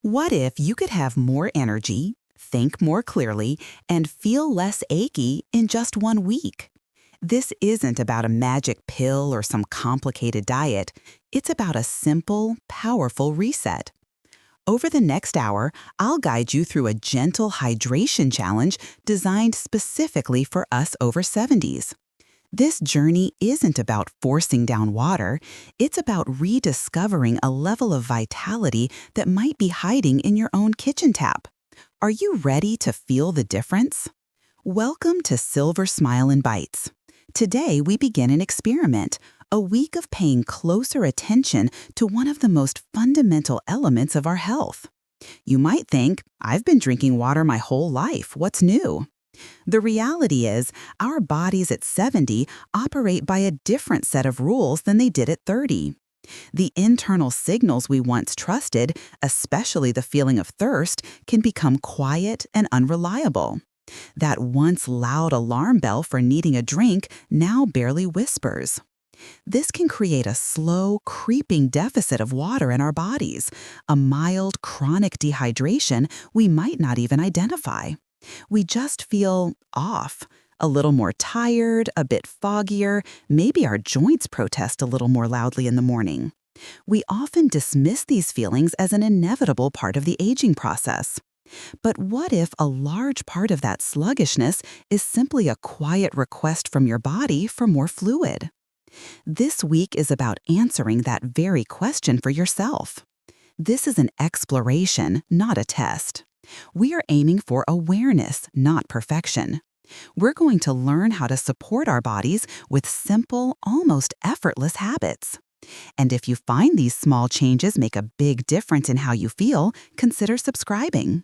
What if you could have more energy, think more clearly, and feel less achy in just 1 week? This isn't about a magic pill or some complicated diet. It's about a simple, powerful reset. Over the next hour, I'll guide you through a gentle hydration challenge designed specifically for us over 70s. This journey isn't about forcing down water, it's about rediscovering a level of vitality that might be hiding in your own kitchen tap. Are you ready to feel the difference? Welcome to Silver Smile and Bites. Today we begin an experiment, a week of paying closer attention to one of the most fundamental elements of our health. You might think, I've been drinking water my whole life, what's new? The reality is, our bodies at 70 operate by a different set of rules than they did at 30. The internal signals we once trusted, especially the feeling of thirst, can become quiet and unreliable. That once loud alarm bell for needing a drink now barely whispers. This can create a slow, creeping deficit of water in our bodies, a mild, chronic dehydration we might not even identify. We just feel off, a little more tired, a bit foggier, maybe our joints protest a little more loudly in the morning. We often dismiss these feelings as an inevitable part of the aging process. But what if a large part of that sluggishness is simply a quiet request from your body for more fluid? This week is about answering that very question for yourself. This is an exploration, not a test. We are aiming for awareness, not perfection. We're going to learn how to support our bodies with simple, almost effortless habits. And if you find these small changes make a big difference in how you feel, consider subscribing.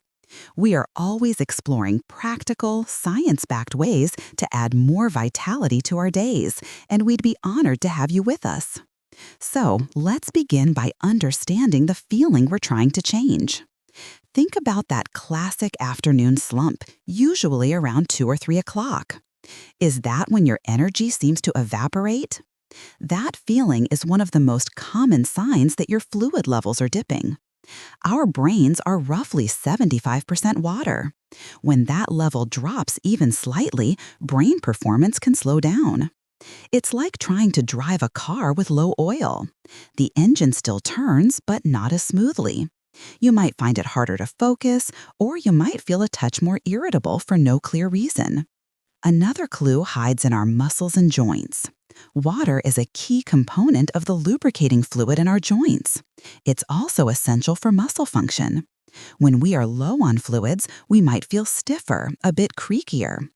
We are always exploring practical, science-backed ways to add more vitality to our days, and we'd be honored to have you with us. So, let's begin by understanding the feeling we're trying to change. Think about that classic afternoon slump, usually around 2 or 3 o'clock. Is that when your energy seems to evaporate? That feeling is one of the most common signs that your fluid levels are dipping. Our brains are roughly 75% water. When that level drops even slightly, brain performance can slow down. It's like trying to drive a car with low oil. The engine still turns, but not as smoothly. You might find it harder to focus, or you might feel a touch more irritable for no clear reason. Another clue hides in our muscles and joints. Water is a key component of the lubricating fluid in our joints. It's also essential for muscle function. When we are low on fluids, we might feel stiffer, a bit creakier.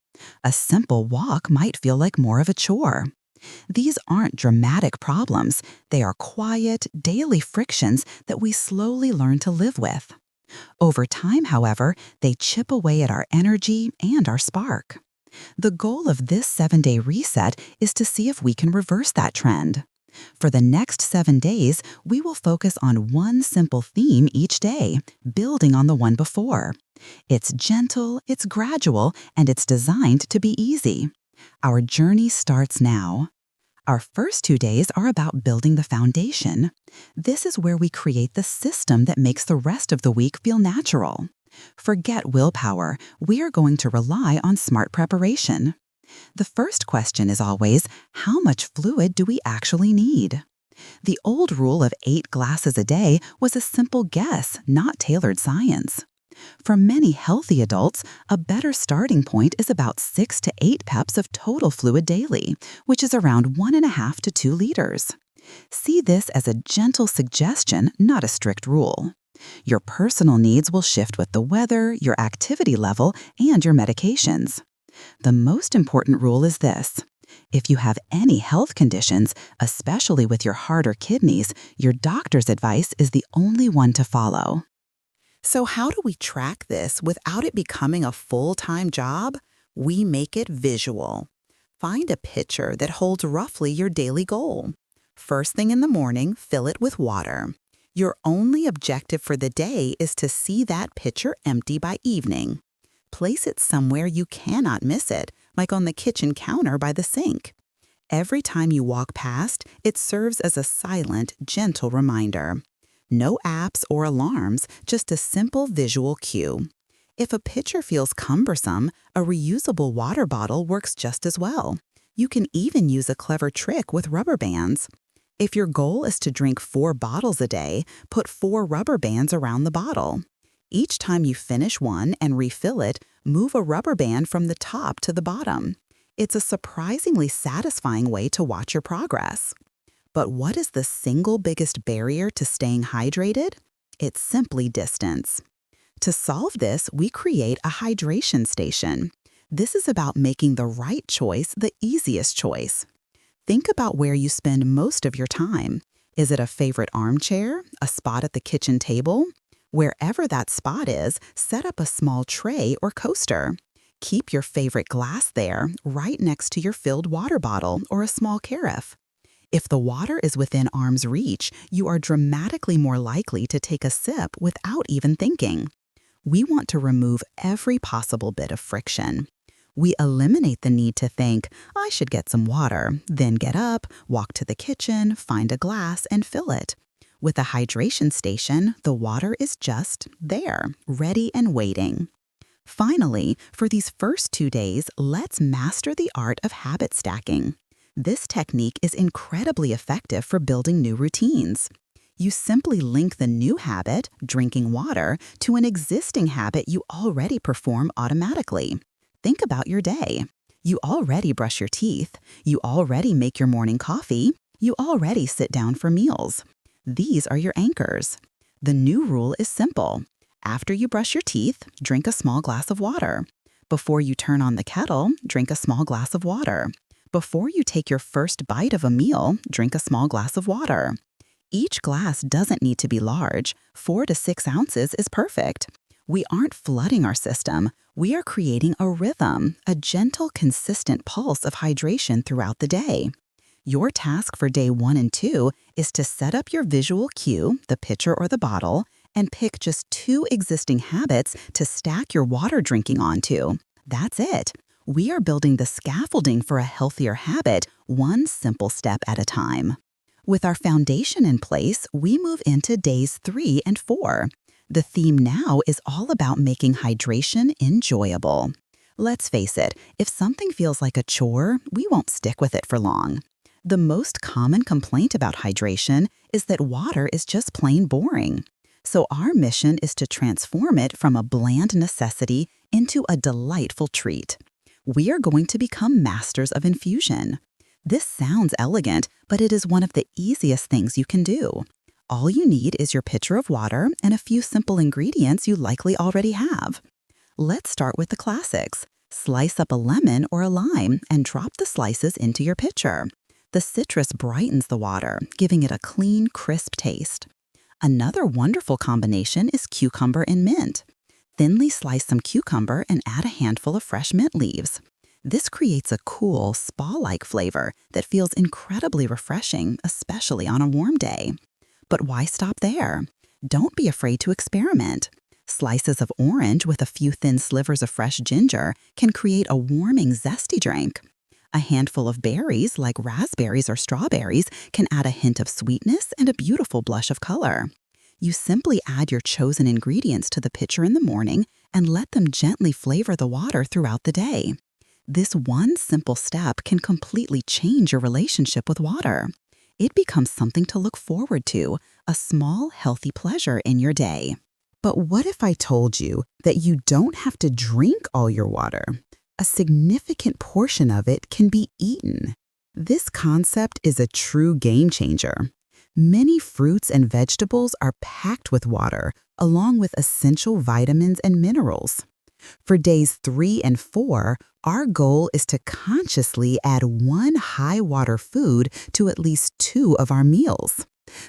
A simple walk might feel like more of a chore. These aren't dramatic problems. They are quiet, daily frictions that we slowly learn to live with. Over time, however, they chip away at our energy and our spark. The goal of this 7-day reset is to see if we can reverse that trend. For the next 7 days, we will focus on one simple theme each day, building on the one before. It's gentle, it's gradual, and it's designed to be easy. Our journey starts now. Our first 2 days are about building the foundation. This is where we create the system that makes the rest of the week feel natural. Forget willpower. We are going to rely on smart preparation. The first question is always, how much fluid do we actually need? The old rule of 8 glasses a day was a simple guess, not tailored science. For many healthy adults, a better starting point is about 6 to 8 peps of total fluid daily, which is around 1.5 to 2 liters. See this as a gentle suggestion, not a strict rule. Your personal needs will shift with the weather, your activity level, and your medications. The most important rule is this. If you have any health conditions, especially with your heart or kidneys, your doctor's advice is the only one to follow. So how do we track this without it becoming a full-time job? We make it visual. Find a pitcher that holds roughly your daily goal. First thing in the morning, fill it with water. Your only objective for the day is to see that pitcher empty by evening. Place it somewhere you cannot miss it, like on the kitchen counter by the sink. Every time you walk past, it serves as a silent, gentle reminder. No apps or alarms, just a simple visual cue. If a pitcher feels cumbersome, a reusable water bottle works just as well. You can even use a clever trick with rubber bands. If your goal is to drink 4 bottles a day, put 4 rubber bands around the bottle. Each time you finish one and refill it, move a rubber band from the top to the bottom. It's a surprisingly satisfying way to watch your progress. But what is the single biggest barrier to staying hydrated? It's simply distance. To solve this, we create a hydration station. This is about making the right choice the easiest choice. Think about where you spend most of your time. Is it a favorite armchair, a spot at the kitchen table? Wherever that spot is, set up a small tray or coaster. Keep your favorite glass there, right next to your filled water bottle or a small carafe. If the water is within arm's reach, you are dramatically more likely to take a sip without even thinking. We want to remove every possible bit of friction. We eliminate the need to think, I should get some water, then get up, walk to the kitchen, find a glass, and fill it. With a hydration station, the water is just there, ready and waiting. Finally, for these first 2 days, let's master the art of habit stacking. This technique is incredibly effective for building new routines. You simply link the new habit, drinking water, to an existing habit you already perform automatically. Think about your day. You already brush your teeth. You already make your morning coffee. You already sit down for meals. These are your anchors. The new rule is simple. After you brush your teeth, drink a small glass of water. Before you turn on the kettle, drink a small glass of water. Before you take your first bite of a meal, drink a small glass of water. Each glass doesn't need to be large. 4 to 6 ounces is perfect. We aren't flooding our system. We are creating a rhythm, a gentle, consistent pulse of hydration throughout the day. Your task for day 1 and 2 is to set up your visual cue, the pitcher or the bottle, and pick just 2 existing habits to stack your water drinking onto. That's it. We are building the scaffolding for a healthier habit, one simple step at a time. With our foundation in place, we move into days 3 and 4. The theme now is all about making hydration enjoyable. Let's face it, if something feels like a chore, we won't stick with it for long. The most common complaint about hydration is that water is just plain boring. So our mission is to transform it from a bland necessity into a delightful treat. We are going to become masters of infusion. This sounds elegant, but it is one of the easiest things you can do. All you need is your pitcher of water and a few simple ingredients you likely already have. Let's start with the classics. Slice up a lemon or a lime and drop the slices into your pitcher. The citrus brightens the water, giving it a clean, crisp taste. Another wonderful combination is cucumber and mint. Thinly slice some cucumber and add a handful of fresh mint leaves. This creates a cool, spa-like flavor that feels incredibly refreshing, especially on a warm day. But why stop there? Don't be afraid to experiment. Slices of orange with a few thin slivers of fresh ginger can create a warming, zesty drink. A handful of berries, like raspberries or strawberries, can add a hint of sweetness and a beautiful blush of color. You simply add your chosen ingredients to the pitcher in the morning and let them gently flavor the water throughout the day. This one simple step can completely change your relationship with water. It becomes something to look forward to, a small, healthy pleasure in your day. But what if I told you that you don't have to drink all your water? A significant portion of it can be eaten. This concept is a true game changer. Many fruits and vegetables are packed with water, along with essential vitamins and minerals. For days 3 and 4, our goal is to consciously add 1 high-water food to at least 2 of our meals.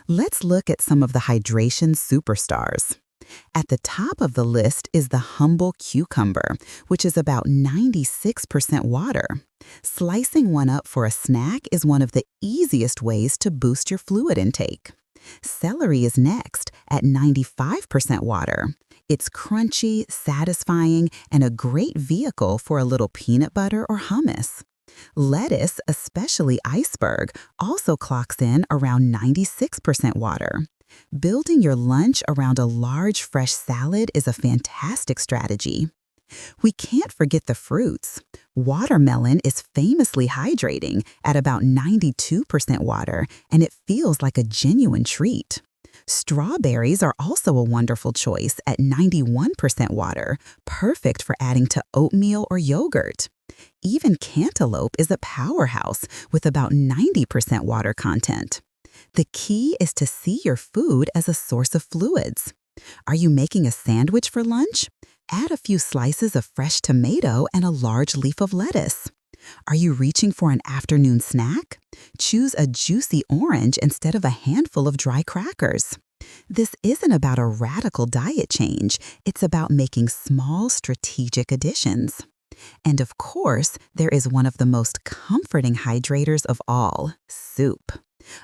Let's look at some of the hydration superstars. At the top of the list is the humble cucumber, which is about 96% water. Slicing one up for a snack is one of the easiest ways to boost your fluid intake. Celery is next at 95% water. It's crunchy, satisfying, and a great vehicle for a little peanut butter or hummus. Lettuce, especially iceberg, also clocks in around 96% water. Building your lunch around a large fresh salad is a fantastic strategy. We can't forget the fruits. Watermelon is famously hydrating at about 92% water, and it feels like a genuine treat. Strawberries are also a wonderful choice at 91% water, perfect for adding to oatmeal or yogurt. Even cantaloupe is a powerhouse with about 90% water content. The key is to see your food as a source of fluids. Are you making a sandwich for lunch? Add a few slices of fresh tomato and a large leaf of lettuce. Are you reaching for an afternoon snack? Choose a juicy orange instead of a handful of dry crackers. This isn't about a radical diet change, it's about making small strategic additions. And of course, there is one of the most comforting hydrators of all, soup.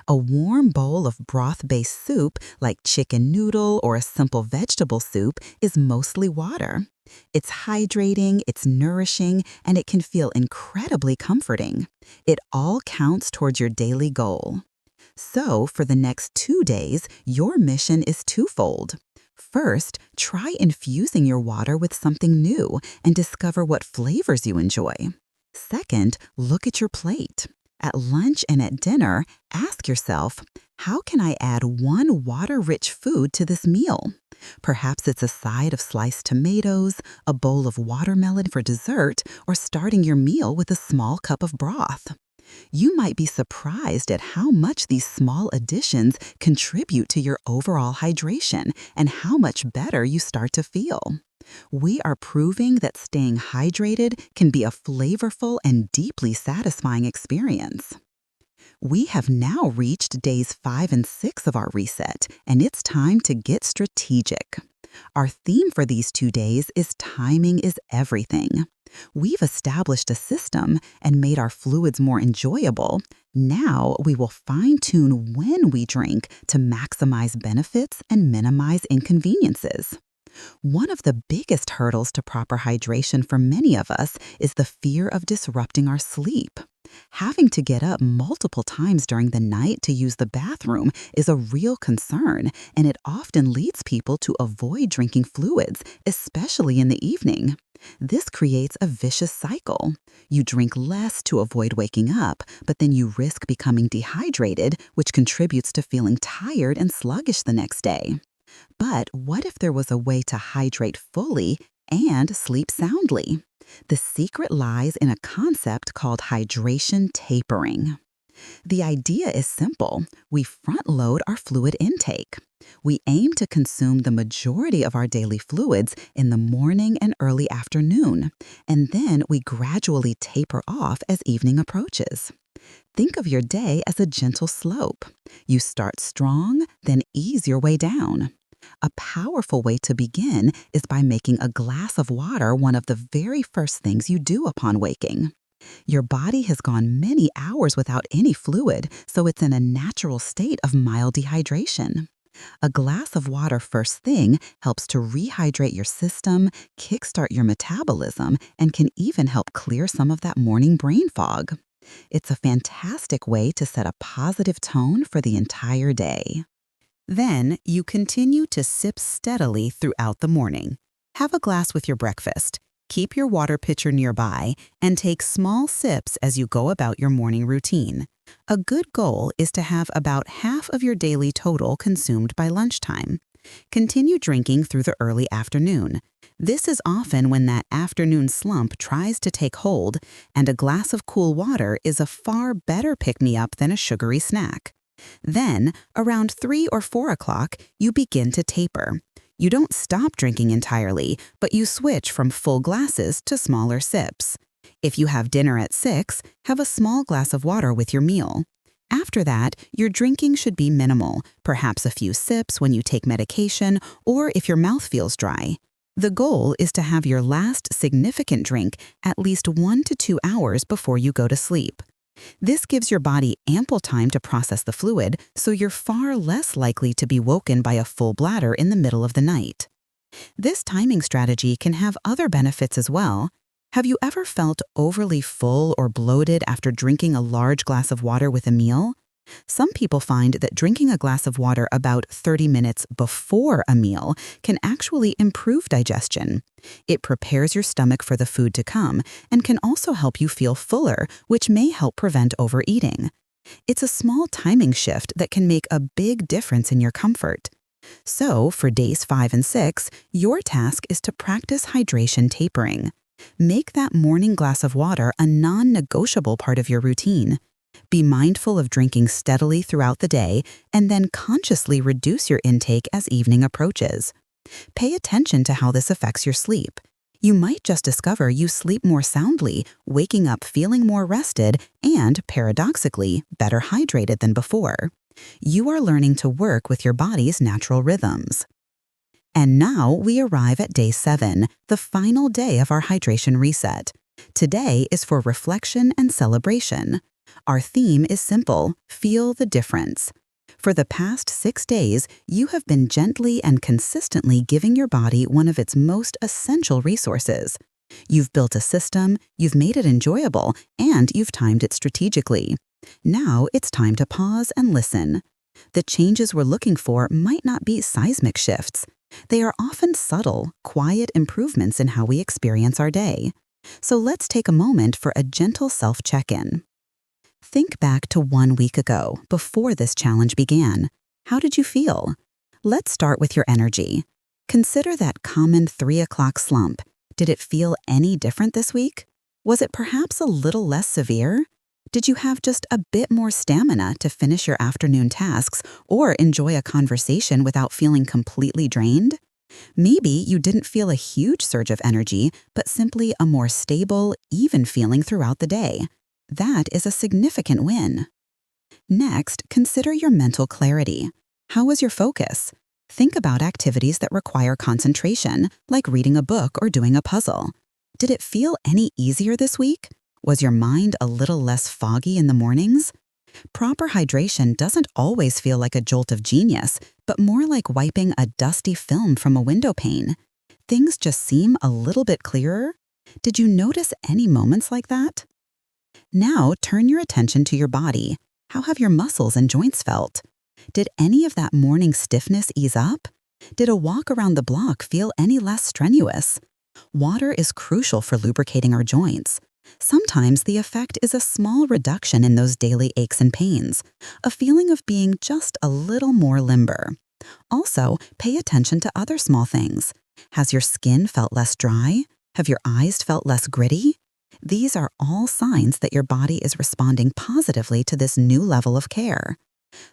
A warm bowl of broth-based soup, like chicken noodle or a simple vegetable soup, is mostly water. It's hydrating, it's nourishing, and it can feel incredibly comforting. It all counts towards your daily goal. So, for the next 2 days, your mission is twofold. First, try infusing your water with something new and discover what flavors you enjoy. Second, look at your plate. At lunch and at dinner, ask yourself, how can I add one water-rich food to this meal? Perhaps it's a side of sliced tomatoes, a bowl of watermelon for dessert, or starting your meal with a small cup of broth. You might be surprised at how much these small additions contribute to your overall hydration and how much better you start to feel. We are proving that staying hydrated can be a flavorful and deeply satisfying experience. We have now reached days 5 and 6 of our reset, and it's time to get strategic. Our theme for these 2 days is timing is everything. We've established a system and made our fluids more enjoyable. Now we will fine-tune when we drink to maximize benefits and minimize inconveniences. One of the biggest hurdles to proper hydration for many of us is the fear of disrupting our sleep. Having to get up multiple times during the night to use the bathroom is a real concern, and it often leads people to avoid drinking fluids, especially in the evening. This creates a vicious cycle. You drink less to avoid waking up, but then you risk becoming dehydrated, which contributes to feeling tired and sluggish the next day. But what if there was a way to hydrate fully and sleep soundly? The secret lies in a concept called hydration tapering. The idea is simple. We front-load our fluid intake. We aim to consume the majority of our daily fluids in the morning and early afternoon, and then we gradually taper off as evening approaches. Think of your day as a gentle slope. You start strong, then ease your way down. A powerful way to begin is by making a glass of water one of the very first things you do upon waking. Your body has gone many hours without any fluid, so it's in a natural state of mild dehydration. A glass of water first thing helps to rehydrate your system, kickstart your metabolism, and can even help clear some of that morning brain fog. It's a fantastic way to set a positive tone for the entire day. Then, you continue to sip steadily throughout the morning. Have a glass with your breakfast. Keep your water pitcher nearby and take small sips as you go about your morning routine. A good goal is to have about half of your daily total consumed by lunchtime. Continue drinking through the early afternoon. This is often when that afternoon slump tries to take hold, and a glass of cool water is a far better pick-me-up than a sugary snack. Then, around 3 or 4 o'clock, you begin to taper. You don't stop drinking entirely, but you switch from full glasses to smaller sips. If you have dinner at 6, have a small glass of water with your meal. After that, your drinking should be minimal, perhaps a few sips when you take medication or if your mouth feels dry. The goal is to have your last significant drink at least 1 to 2 hours before you go to sleep. This gives your body ample time to process the fluid, so you're far less likely to be woken by a full bladder in the middle of the night. This timing strategy can have other benefits as well. Have you ever felt overly full or bloated after drinking a large glass of water with a meal? Some people find that drinking a glass of water about 30 minutes before a meal can actually improve digestion. It prepares your stomach for the food to come and can also help you feel fuller, which may help prevent overeating. It's a small timing shift that can make a big difference in your comfort. So, for days 5 and 6, your task is to practice hydration tapering. Make that morning glass of water a non-negotiable part of your routine. Be mindful of drinking steadily throughout the day and then consciously reduce your intake as evening approaches. Pay attention to how this affects your sleep. You might just discover you sleep more soundly, waking up feeling more rested and, paradoxically, better hydrated than before. You are learning to work with your body's natural rhythms. And now we arrive at day 7, the final day of our hydration reset. Today is for reflection and celebration. Our theme is simple: feel the difference. For the past 6 days, you have been gently and consistently giving your body one of its most essential resources. You've built a system, you've made it enjoyable, and you've timed it strategically. Now it's time to pause and listen. The changes we're looking for might not be seismic shifts. They are often subtle, quiet improvements in how we experience our day. So let's take a moment for a gentle self-check-in. Think back to 1 week ago, before this challenge began. How did you feel? Let's start with your energy. Consider that common 3 o'clock slump. Did it feel any different this week? Was it perhaps a little less severe? Did you have just a bit more stamina to finish your afternoon tasks or enjoy a conversation without feeling completely drained? Maybe you didn't feel a huge surge of energy, but simply a more stable, even feeling throughout the day. That is a significant win. Next, consider your mental clarity. How was your focus? Think about activities that require concentration, like reading a book or doing a puzzle. Did it feel any easier this week? Was your mind a little less foggy in the mornings? Proper hydration doesn't always feel like a jolt of genius, but more like wiping a dusty film from a window pane. Things just seem a little bit clearer. Did you notice any moments like that? Now turn your attention to your body. How have your muscles and joints felt? Did any of that morning stiffness ease up? Did a walk around the block feel any less strenuous? Water is crucial for lubricating our joints. Sometimes the effect is a small reduction in those daily aches and pains, a feeling of being just a little more limber. Also, pay attention to other small things. Has your skin felt less dry? Have your eyes felt less gritty? These are all signs that your body is responding positively to this new level of care.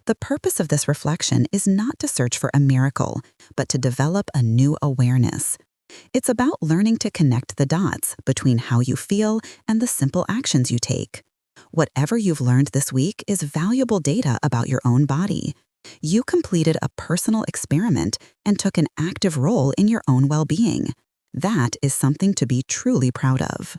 The purpose of this reflection is not to search for a miracle, but to develop a new awareness. It's about learning to connect the dots between how you feel and the simple actions you take. Whatever you've learned this week is valuable data about your own body. You completed a personal experiment and took an active role in your own well-being. That is something to be truly proud of.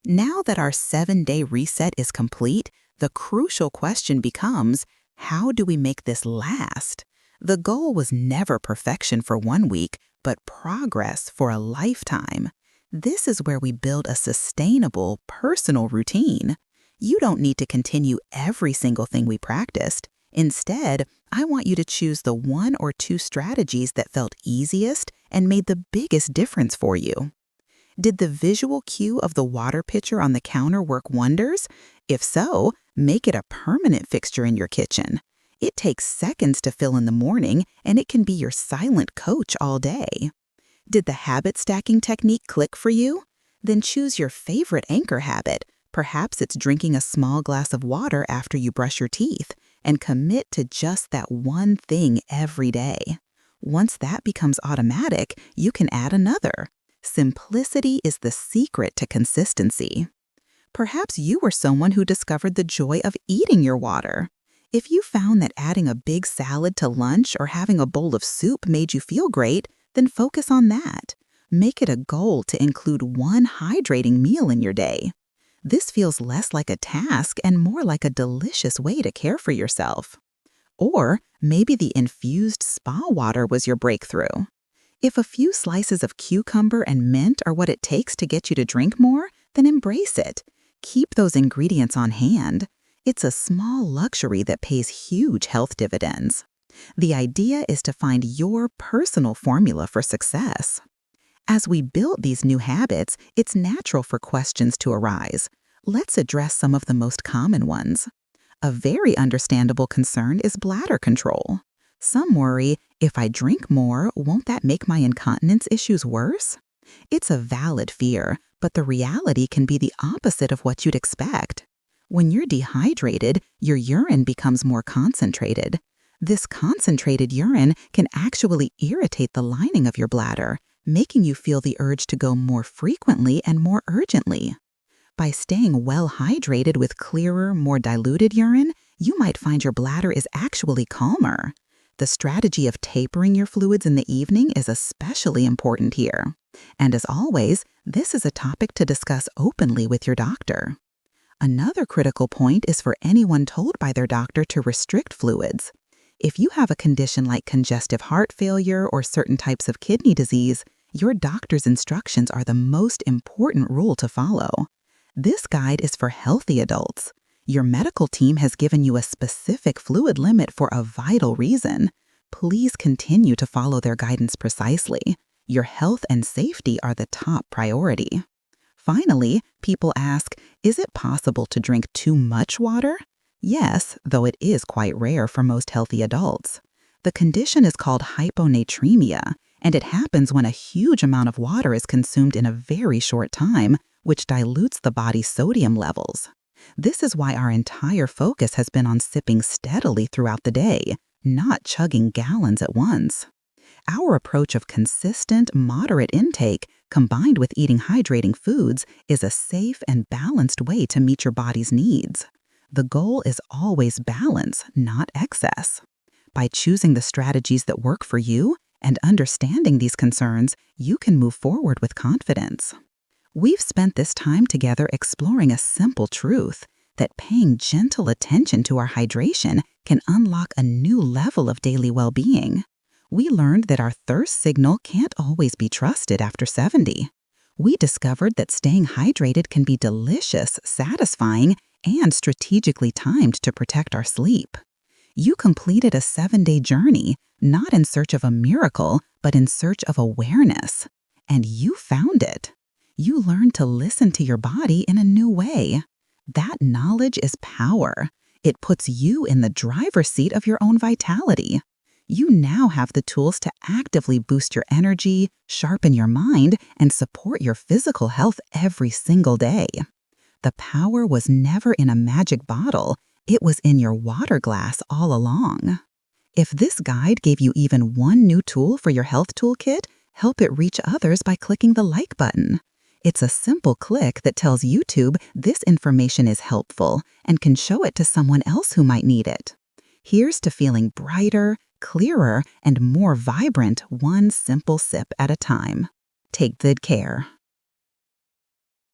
Now that our 7-day reset is complete, the crucial question becomes, how do we make this last? The goal was never perfection for 1 week, but progress for a lifetime. This is where we build a sustainable, personal routine. You don't need to continue every single thing we practiced. Instead, I want you to choose the 1 or 2 strategies that felt easiest and made the biggest difference for you. Did the visual cue of the water pitcher on the counter work wonders? If so, make it a permanent fixture in your kitchen. It takes seconds to fill in the morning, and it can be your silent coach all day. Did the habit stacking technique click for you? Then choose your favorite anchor habit. Perhaps it's drinking a small glass of water after you brush your teeth, and commit to just that one thing every day. Once that becomes automatic, you can add another. Simplicity is the secret to consistency. Perhaps you were someone who discovered the joy of eating your water. If you found that adding a big salad to lunch or having a bowl of soup made you feel great, then focus on that. Make it a goal to include one hydrating meal in your day. This feels less like a task and more like a delicious way to care for yourself. Or maybe the infused spa water was your breakthrough. If a few slices of cucumber and mint are what it takes to get you to drink more, then embrace it. Keep those ingredients on hand. It's a small luxury that pays huge health dividends. The idea is to find your personal formula for success. As we build these new habits, it's natural for questions to arise. Let's address some of the most common ones. A very understandable concern is bladder control. Some worry, if I drink more, won't that make my incontinence issues worse? It's a valid fear, but the reality can be the opposite of what you'd expect. When you're dehydrated, your urine becomes more concentrated. This concentrated urine can actually irritate the lining of your bladder, making you feel the urge to go more frequently and more urgently. By staying well hydrated with clearer, more diluted urine, you might find your bladder is actually calmer. The strategy of tapering your fluids in the evening is especially important here. And as always, this is a topic to discuss openly with your doctor. Another critical point is for anyone told by their doctor to restrict fluids. If you have a condition like congestive heart failure or certain types of kidney disease, your doctor's instructions are the most important rule to follow. This guide is for healthy adults. Your medical team has given you a specific fluid limit for a vital reason. Please continue to follow their guidance precisely. Your health and safety are the top priority. Finally, people ask, is it possible to drink too much water? Yes, though it is quite rare for most healthy adults. The condition is called hyponatremia, and it happens when a huge amount of water is consumed in a very short time, which dilutes the body's sodium levels. This is why our entire focus has been on sipping steadily throughout the day, not chugging gallons at once. Our approach of consistent, moderate intake, combined with eating hydrating foods, is a safe and balanced way to meet your body's needs. The goal is always balance, not excess. By choosing the strategies that work for you and understanding these concerns, you can move forward with confidence. We've spent this time together exploring a simple truth, that paying gentle attention to our hydration can unlock a new level of daily well-being. We learned that our thirst signal can't always be trusted after 70. We discovered that staying hydrated can be delicious, satisfying, and strategically timed to protect our sleep. You completed a 7-day journey, not in search of a miracle, but in search of awareness. And you found it. You learned to listen to your body in a new way. That knowledge is power. It puts you in the driver's seat of your own vitality. You now have the tools to actively boost your energy, sharpen your mind, and support your physical health every single day. The power was never in a magic bottle. It was in your water glass all along. If this guide gave you even one new tool for your health toolkit, help it reach others by clicking the like button. It's a simple click that tells YouTube this information is helpful and can show it to someone else who might need it. Here's to feeling brighter, clearer, and more vibrant one simple sip at a time. Take good care.